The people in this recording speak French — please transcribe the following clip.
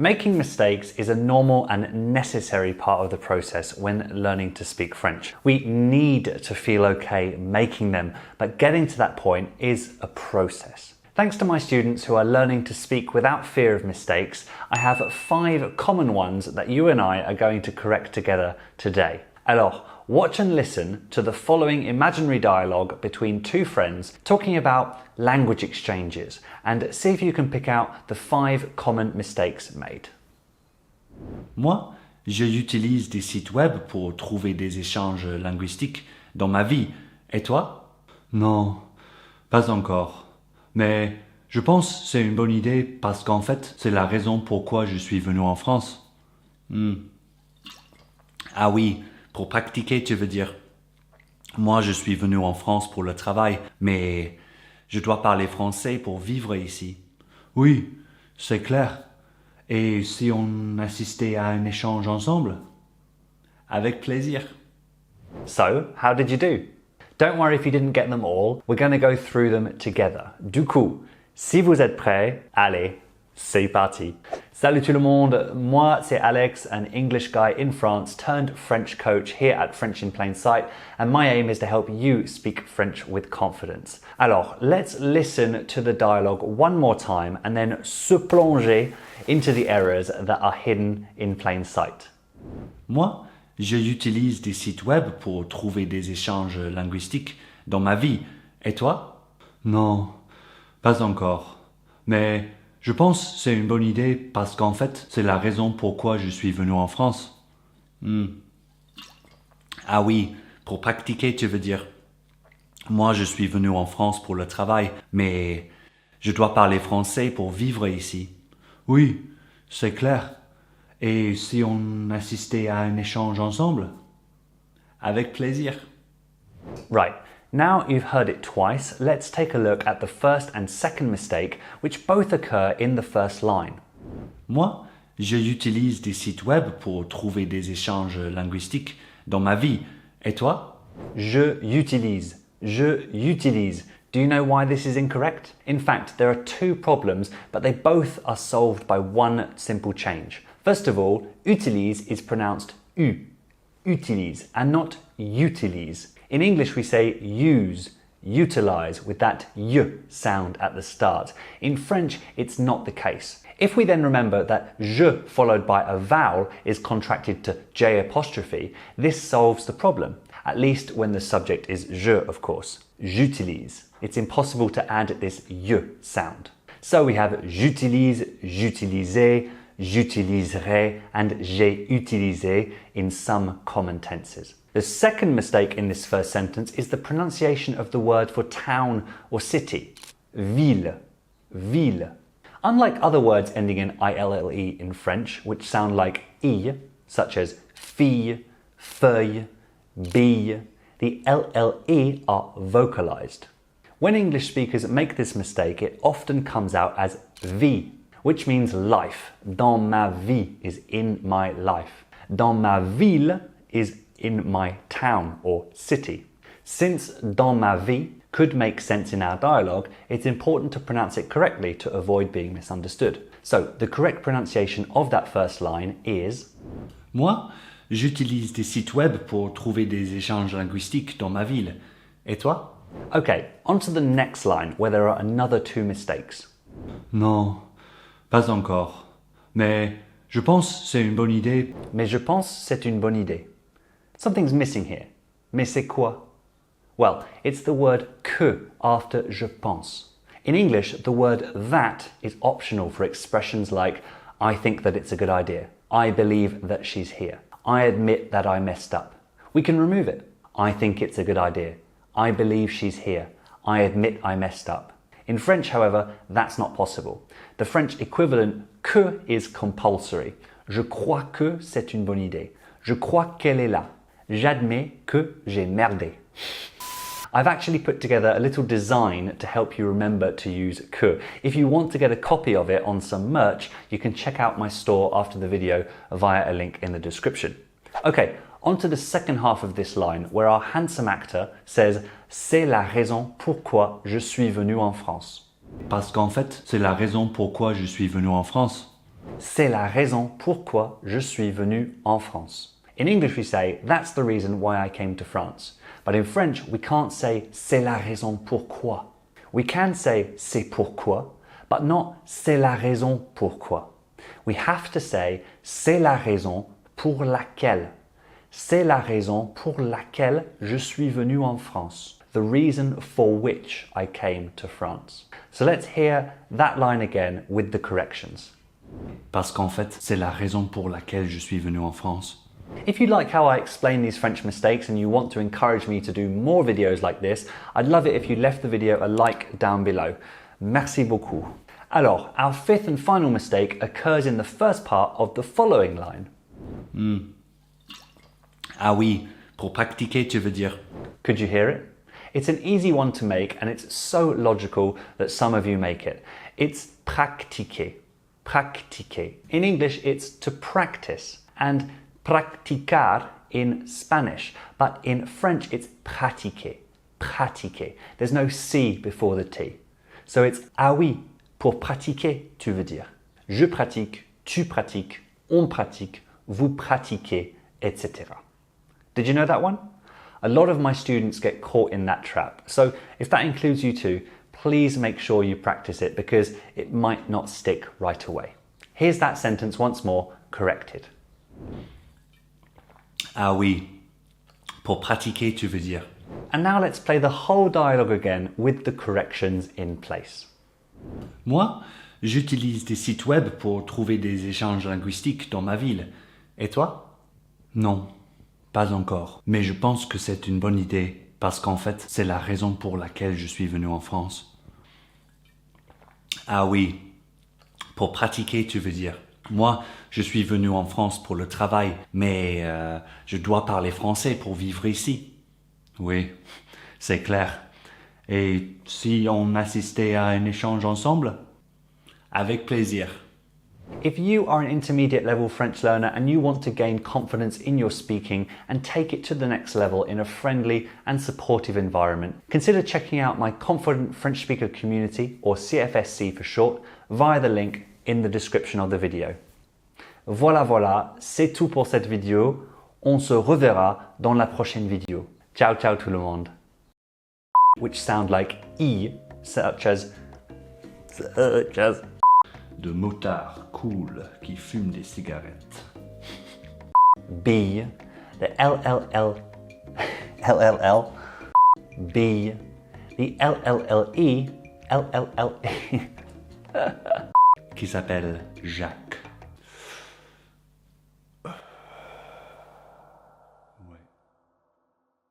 Making mistakes is a normal and necessary part of the process when learning to speak French. We need to feel okay making them, but getting to that point is a process. Thanks to my students who are learning to speak without fear of mistakes, I have 5 common ones that you and I are going to correct together today. Alors, watch and listen to the following imaginary dialogue between 2 friends talking about language exchanges and see if you can pick out the 5 common mistakes made. Moi, j'utilise des sites web pour trouver des échanges linguistiques dans ma vie. Et toi? Non, pas encore. Mais je pense que c'est une bonne idée parce qu'en fait, c'est la raison pourquoi je suis venu en France. Ah oui, pour pratiquer, tu veux dire. Moi, je suis venu en France pour le travail, mais je dois parler français pour vivre ici. Oui, c'est clair. Et si on assistait à un échange ensemble? Avec plaisir. So, how did you do? Don't worry if you didn't get them all, we're going to go through them together. Du coup, si vous êtes prêts, allez, c'est parti. Salut tout le monde, moi c'est Alex, an English guy in France turned French coach here at French in Plain Sight, and my aim is to help you speak French with confidence. Alors, let's listen to the dialogue one more time and then se plonger into the errors that are hidden in plain sight. Moi, j'utilise des sites web pour trouver des échanges linguistiques dans ma vie. Et toi? Non, pas encore. Mais je pense que c'est une bonne idée parce qu'en fait, c'est la raison pourquoi je suis venu en France. Ah oui, pour pratiquer, tu veux dire. Moi, je suis venu en France pour le travail, mais je dois parler français pour vivre ici. Oui, c'est clair. Et si on assistait à un échange ensemble? Avec plaisir. Right, now you've heard it twice, let's take a look at the first and second mistake, which both occur in the first line. Moi, j'utilise des sites web pour trouver des échanges linguistiques dans ma vie. Et toi? Je utilise. Do you know why this is incorrect? In fact, there are 2 problems, but they both are solved by one simple change. First of all, utilise is pronounced u, utilise, and not utilise. In English we say use, utilize with that y sound at the start. In French, it's not the case. If we then remember that je followed by a vowel is contracted to j apostrophe, this solves the problem, at least when the subject is je, of course. J'utilise. It's impossible to add this y sound. So we have j'utilise, j'utilisais, j'utiliserai, and j'ai utilisé in some common tenses. The second mistake in this first sentence is the pronunciation of the word for town or city. Ville, ville. Unlike other words ending in ILLE in French, which sound like I, such as fille, feuille, bille, the LLE are vocalized. When English speakers make this mistake, it often comes out as vie, which means life. Dans ma vie is in my life. Dans ma ville is in my town or city. Since dans ma vie could make sense in our dialogue, it's important to pronounce it correctly to avoid being misunderstood. So the correct pronunciation of that first line is Moi, j'utilise des sites web pour trouver des échanges linguistiques dans ma ville. Et toi? Okay, on to the next line where there are another 2 mistakes. Non, pas encore. Mais je pense que c'est une bonne idée. Mais je pense c'est une bonne idée. Something's missing here. Mais c'est quoi? Well, it's the word que after je pense. In English, the word that is optional for expressions like I think that it's a good idea. I believe that she's here. I admit that I messed up. We can remove it. I think it's a good idea. I believe she's here. I admit I messed up. In French, however, that's not possible. The French equivalent que is compulsory. Je crois que c'est une bonne idée. Je crois qu'elle est là. J'admets que j'ai merdé. I've actually put together a little design to help you remember to use que. If you want to get a copy of it on some merch, you can check out my store after the video via a link in the description. Okay, on to the second half of this line where our handsome actor says c'est la raison pourquoi je suis venu en France. Parce qu'en fait, c'est la raison pourquoi je suis venu en France. c'est la raison pourquoi je suis venu en France. In English we say, that's the reason why I came to France. But in French, we can't say, c'est la raison pourquoi. We can say, c'est pourquoi, but not, c'est la raison pourquoi. We have to say, c'est la raison pour laquelle. C'est la raison pour laquelle je suis venu en France. The reason for which I came to France. So let's hear that line again with the corrections. Parce qu'en fait, c'est la raison pour laquelle je suis venu en France. If you like how I explain these French mistakes and you want to encourage me to do more videos like this, I'd love it if you left the video a like down below. Merci beaucoup. Alors, our fifth and final mistake occurs in the first part of the following line. Ah oui, pour pratiquer, tu veux dire. Could you hear it? It's an easy one to make and it's so logical that some of you make it. It's pratiquer. Practiquer. In English, it's to practice. And practicar in Spanish, but in French it's pratiquer, pratiquer. There's no C before the T. So it's ah oui, pour pratiquer, tu veux dire. Je pratique, tu pratiques, on pratique, vous pratiquez, etc. Did you know that one? A lot of my students get caught in that trap. So if that includes you too, please make sure you practice it because it might not stick right away. Here's that sentence once more, corrected. Ah oui, pour pratiquer, tu veux dire. And now let's play the whole dialogue again with the corrections in place. Moi, j'utilise des sites web pour trouver des échanges linguistiques dans ma ville. Et toi? Non, pas encore. Mais je pense que c'est une bonne idée parce qu'en fait, c'est la raison pour laquelle je suis venu en France. Ah oui, pour pratiquer, tu veux dire. Moi, je suis venu en France pour le travail, mais je dois parler français pour vivre ici. Oui, c'est clair. Et si on assistait à un échange ensemble? Avec plaisir. If you are an intermediate level French learner and you want to gain confidence in your speaking and take it to the next level in a friendly and supportive environment, consider checking out my Confident French Speaker Community, or CFSC for short, via the link in the description of the video. Voilà, c'est tout pour cette vidéo. On se reverra dans la prochaine vidéo. Ciao, ciao tout le monde. Which sound like E, such as. De motards cool qui fument des cigarettes. B, the LLL, LLL, B, the LLLE, LLLE. Qui s'appelle Jacques.